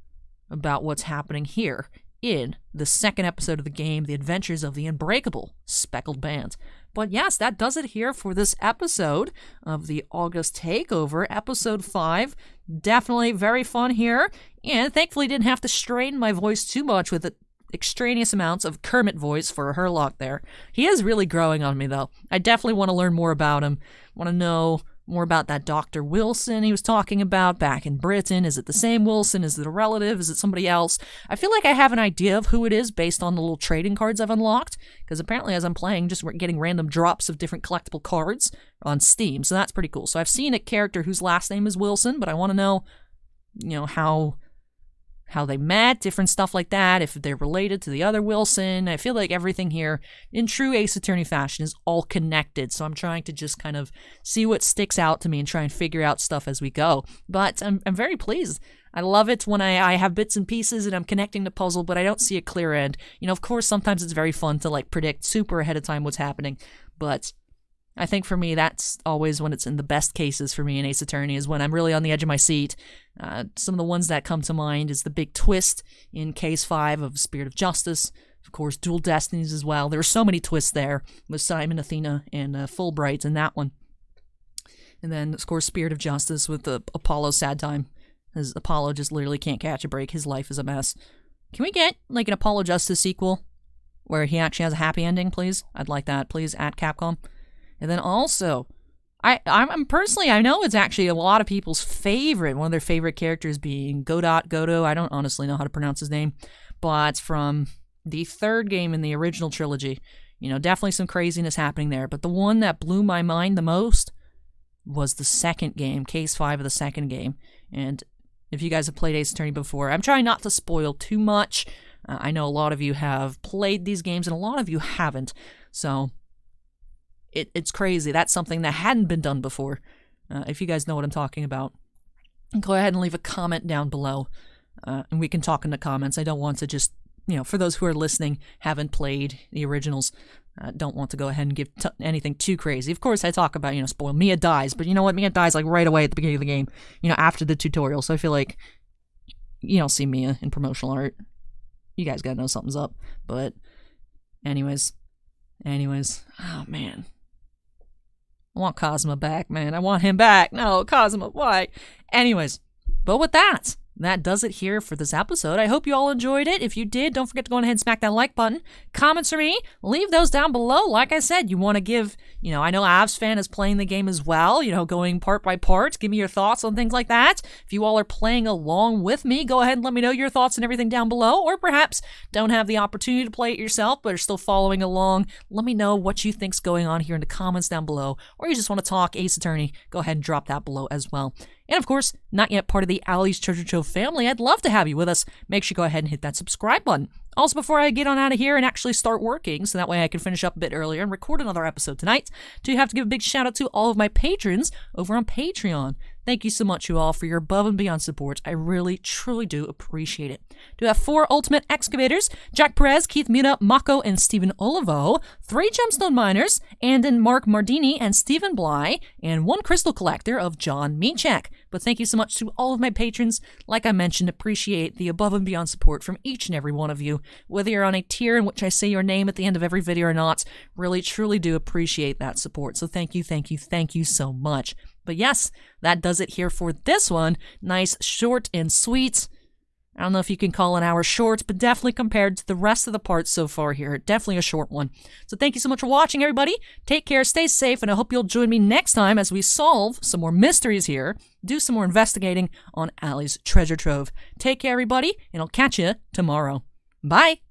Speaker 1: about what's happening here in the second episode of the game, The Adventures of the Unbreakable Speckled Band. But yes, that does it here for this episode of the August Takeover, episode 5. Definitely very fun here, and thankfully didn't have to strain my voice too much with the extraneous amounts of Kermit voice for Herlock there. He is really growing on me, though. I definitely want to learn more about him. Want to know more about that Dr. Wilson he was talking about back in Britain. Is it the same Wilson? Is it a relative? Is it somebody else? I feel like I have an idea of who it is based on the little trading cards I've unlocked, because apparently as I'm playing, just getting random drops of different collectible cards on Steam, so that's pretty cool. So I've seen a character whose last name is Wilson, but I want to know, how they met, different stuff like that, if they're related to the other Wilson. I feel like everything here, in true Ace Attorney fashion, is all connected, so I'm trying to just kind of see what sticks out to me and try and figure out stuff as we go. But I'm very pleased. I love it when I have bits and pieces and I'm connecting the puzzle, but I don't see a clear end. Of course, sometimes it's very fun to predict super ahead of time what's happening, but I think for me, that's always when it's in the best cases for me in Ace Attorney, is when I'm really on the edge of my seat. Some of the ones that come to mind is the big twist in Case 5 of Spirit of Justice. Of course, Dual Destinies as well. There were so many twists there with Simon, Athena, and Fulbright in that one. And then, of course, Spirit of Justice with the Apollo sad time, as Apollo just literally can't catch a break. His life is a mess. Can we get, an Apollo Justice sequel where he actually has a happy ending, please? I'd like that, please, at Capcom. And then also, I'm personally, I know it's actually a lot of people's favorite, one of their favorite characters being Godot. I don't honestly know how to pronounce his name, but from the third game in the original trilogy, definitely some craziness happening there. But the one that blew my mind the most was the second game, Case 5 of the second game. And if you guys have played Ace Attorney before, I'm trying not to spoil too much. I know a lot of you have played these games and a lot of you haven't, so It's crazy. That's something that hadn't been done before. If you guys know what I'm talking about, go ahead and leave a comment down below, and we can talk in the comments. I don't want to just, for those who are listening, haven't played the originals, don't want to go ahead and give anything too crazy. Of course, I talk about, spoil. Mia dies, but you know what? Mia dies right away at the beginning of the game, after the tutorial. So I feel like you don't see Mia in promotional art. You guys gotta know something's up. But anyways, oh man. I want Cosmo back, man. I want him back. No, Cosmo, why? Anyways, but with that does it here for this episode. I hope you all enjoyed it. If you did, don't forget to go ahead and smack that like button. Comments for me, leave those down below. Like I said, you want to give, I know Avs fan is playing the game as well, going part by part. Give me your thoughts on things like that. If you all are playing along with me, go ahead and let me know your thoughts and everything down below. Or perhaps don't have the opportunity to play it yourself, but are still following along. Let me know what you think's going on here in the comments down below. Or you just want to talk Ace Attorney, go ahead and drop that below as well. And of course, not yet part of the Allie's Treasure Trove family, I'd love to have you with us. Make sure you go ahead and hit that subscribe button. Also, before I get on out of here and actually start working, so that way I can finish up a bit earlier and record another episode tonight, do have to give a big shout out to all of my patrons over on Patreon. Thank you so much, you all, for your above and beyond support. I really, truly do appreciate it. Do have 4 Ultimate Excavators, Jack Perez, Keith Muna, Mako, and Stephen Olivo, 3 Gemstone Miners, Andon Mark Mardini, and Stephen Bly, and 1 Crystal Collector of John Michak. But thank you so much to all of my patrons. Like I mentioned, appreciate the above and beyond support from each and every one of you. Whether you're on a tier in which I say your name at the end of every video or not, really, truly do appreciate that support. So thank you so much. But yes, that does it here for this one. Nice, short, and sweet. I don't know if you can call an hour short, but definitely compared to the rest of the parts so far here, definitely a short one. So thank you so much for watching, everybody. Take care, stay safe, and I hope you'll join me next time as we solve some more mysteries here, do some more investigating on Allie's Treasure Trove. Take care, everybody, and I'll catch you tomorrow. Bye!